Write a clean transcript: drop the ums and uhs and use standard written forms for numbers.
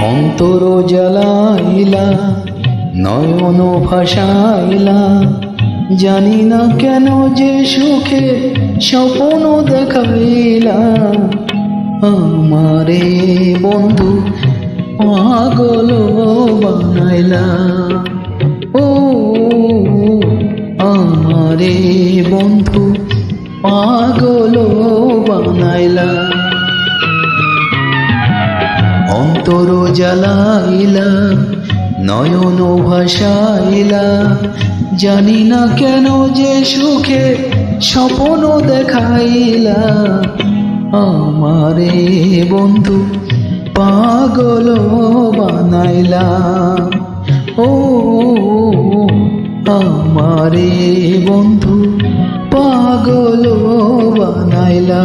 অন্তর জ্বালাইলা নয়ন ভাসাইলা, জানি না কেন যে সুখে স্বপ্ন দেখাইলা। আমারে বন্ধু পাগল বানাইলা, ও আমারে বন্ধু পাগল বানাইলা। অন্তর জ্বালাইলা নয়ন ভাসাইলা, জানি না কেন যে সুখে স্বপ্ন দেখাইলা। আমারে বন্ধু পাগল বানাইলা, ও আমারে বন্ধু পাগল বানাইলা।